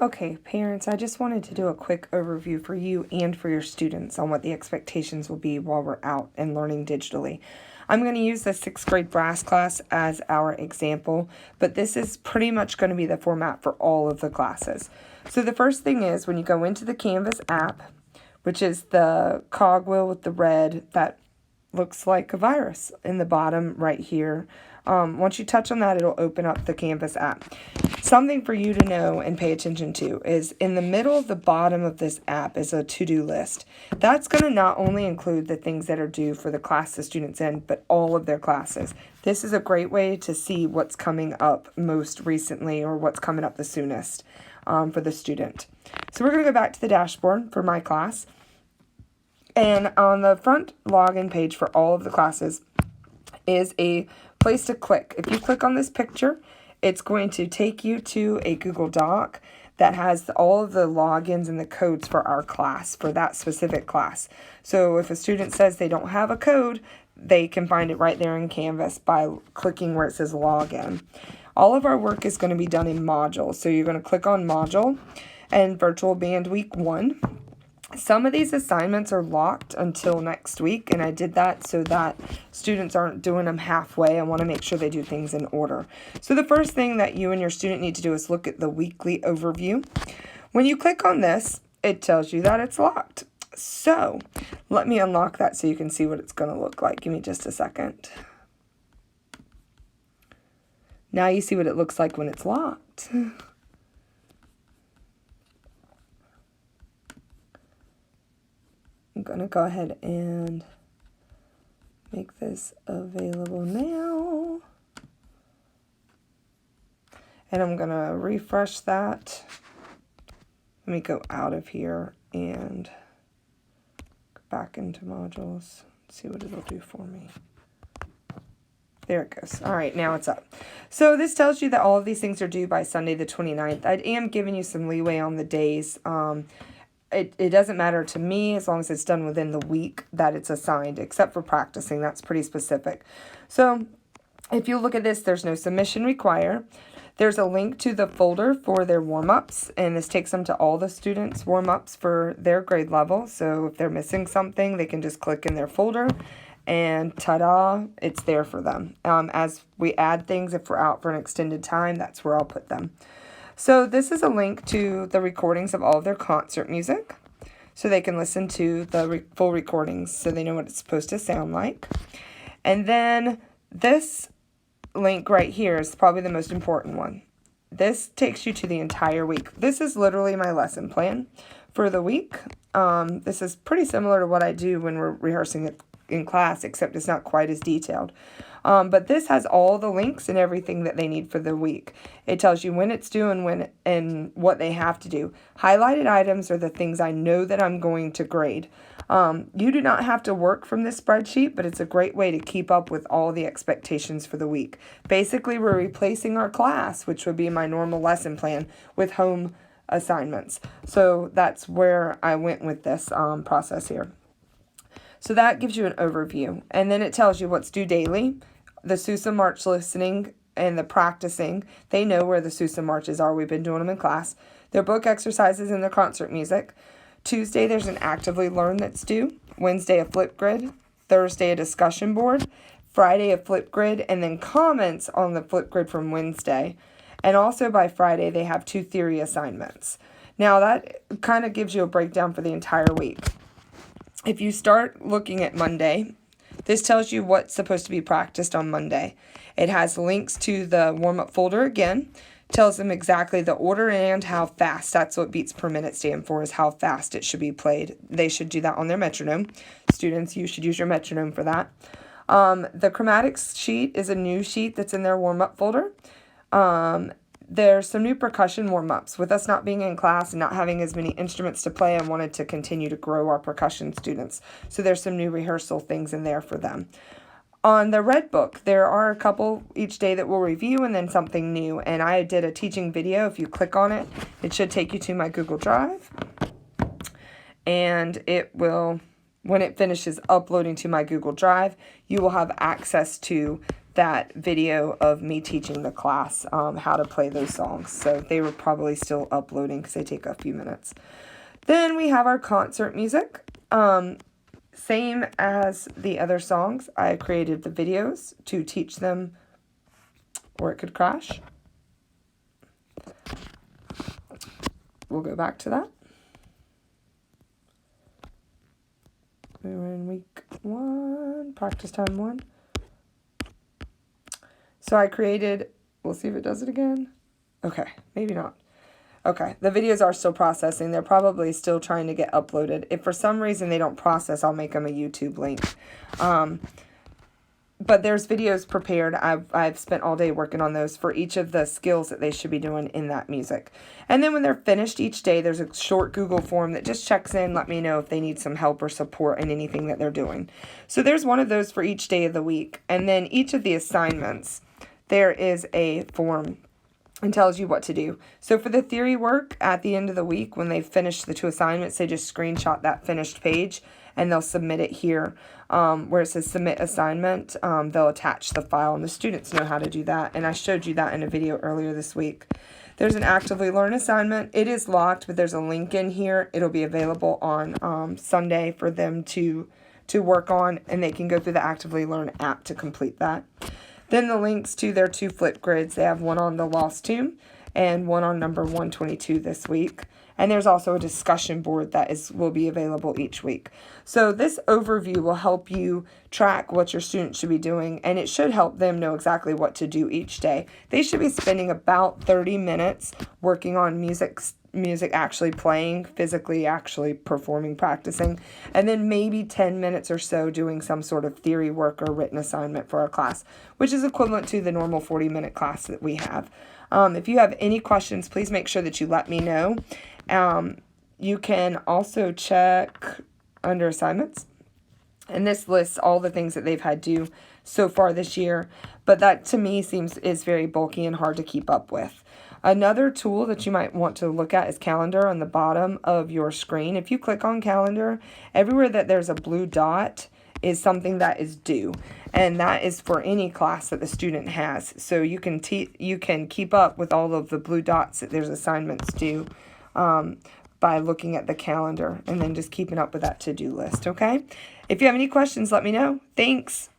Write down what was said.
Okay, parents, I just wanted to do a quick overview for you and for your students on what the expectations will be while we're out and learning digitally. I'm going to use the 6th grade brass class as our example, but this is pretty much going to be the format for all of the classes. So the first thing is when you go into the Canvas app, which is the cogwheel with the red that looks like a virus in the bottom right here. Once you touch on that, it'll open up the Canvas app. Something for you to know and pay attention to is in the middle of the bottom of this app is a to-do list. That's going to not only include the things that are due for the class the student's in, but all of their classes. This is a great way to see what's coming up most recently or what's coming up the soonest for the student. So we're going to go back to the dashboard for my class. And on the front login page for all of the classes is a place to click. If you click on this picture, it's going to take you to a Google Doc that has all of the logins and the codes for our class, for that specific class. So if a student says they don't have a code, they can find it right there in Canvas by clicking where it says login. All of our work is going to be done in modules. So you're going to click on module and virtual band week 1. Some of these assignments are locked until next week, and I did that so that students aren't doing them halfway. I want to make sure they do things in order. So the first thing that you and your student need to do is look at the weekly overview. When you click on this, it tells you that it's locked. So let me unlock that so you can see what it's going to look like. Give me just a second. Now you see what it looks like when it's locked. I'm going to go ahead and make this available now. And I'm going to refresh that. Let me go out of here and go back into modules. See what it'll do for me. There it goes. All right, now it's up. So this tells you that all of these things are due by Sunday the 29th. I am giving you some leeway on the days. It doesn't matter to me as long as it's done within the week that it's assigned, except for practicing. That's pretty specific. So if you look at this, there's no submission required. There's a link to the folder for their warm-ups, and this takes them to all the students' warm-ups for their grade level. So if they're missing something, they can just click in their folder, and ta-da, it's there for them. As we add things, if we're out for an extended time, that's where I'll put them. So this is a link to the recordings of all of their concert music, so they can listen to the full recordings so they know what it's supposed to sound like. And then this link right here is probably the most important one. This takes you to the entire week. This is literally my lesson plan for the week. This is pretty similar to what I do when we're rehearsing it in class, except it's not quite as detailed. But this has all the links and everything that they need for the week. It tells you when it's due and when and what they have to do. Highlighted items are the things I know that I'm going to grade. You do not have to work from this spreadsheet, but it's a great way to keep up with all the expectations for the week. Basically, we're replacing our class, which would be my normal lesson plan, with home assignments. So that's where I went with this process here. So that gives you an overview. And then it tells you what's due daily, the Sousa March listening and the practicing. They know where the Sousa Marches are. We've been doing them in class. Their book exercises and their concert music. Tuesday, there's an actively learn that's due. Wednesday, a Flipgrid. Thursday, a discussion board. Friday, a Flipgrid. And then comments on the Flipgrid from Wednesday. And also by Friday, they have 2 theory assignments. Now, that kind of gives you a breakdown for the entire week. If you start looking at Monday, this tells you what's supposed to be practiced on Monday. It has links to the warm-up folder again, tells them exactly the order and how fast. That's what beats per minute stand for, is how fast it should be played. They should do that on their metronome. Students, you should use your metronome for that. The chromatics sheet is a new sheet that's in their warm-up folder. There's some new percussion warm-ups. With us not being in class and not having as many instruments to play, I wanted to continue to grow our percussion students. So there's some new rehearsal things in there for them. On the Red Book, there are a couple each day that we'll review and then something new. And I did a teaching video. If you click on it, it should take you to my Google Drive. And it will, when it finishes uploading to my Google Drive, you will have access to that video of me teaching the class how to play those songs. So they were probably still uploading because they take a few minutes. Then we have our concert music. Same as the other songs, I created the videos to teach them, or it could crash. We'll go back to that. We were in week 1, practice time 1. So I created, we'll see if it does it again. Okay, maybe not. Okay, the videos are still processing. They're probably still trying to get uploaded. If for some reason they don't process, I'll make them a YouTube link. But there's videos prepared. I've spent all day working on those for each of the skills that they should be doing in that music. And then when they're finished each day, there's a short Google form that just checks in, let me know if they need some help or support in anything that they're doing. So there's one of those for each day of the week. And then each of the assignments, there is a form and tells you what to do. So for the theory work, at the end of the week, when they finish the 2 assignments, they just screenshot that finished page and they'll submit it here. Where it says submit assignment, they'll attach the file, and the students know how to do that. And I showed you that in a video earlier this week. There's an Actively Learn assignment. It is locked, but there's a link in here. It'll be available on Sunday for them to work on, and they can go through the Actively Learn app to complete that. Then the links to their 2 flip grids. They have one on the Lost Tomb and one on number 122 this week. And there's also a discussion board that will be available each week. So this overview will help you track what your students should be doing, and it should help them know exactly what to do each day. They should be spending about 30 minutes working on music actually playing, physically actually performing, practicing, and then maybe 10 minutes or so doing some sort of theory work or written assignment for our class, which is equivalent to the normal 40-minute class that we have. If you have any questions, please make sure that you let me know. You can also check under assignments, and this lists all the things that they've had due so far this year, but that to me is very bulky and hard to keep up with. Another tool that you might want to look at is calendar on the bottom of your screen. If you click on calendar, everywhere that there's a blue dot is something that is due, and that is for any class that the student has. So you can keep up with all of the blue dots that there's assignments due by looking at the calendar and then just keeping up with that to-do list, okay? If you have any questions, let me know. Thanks.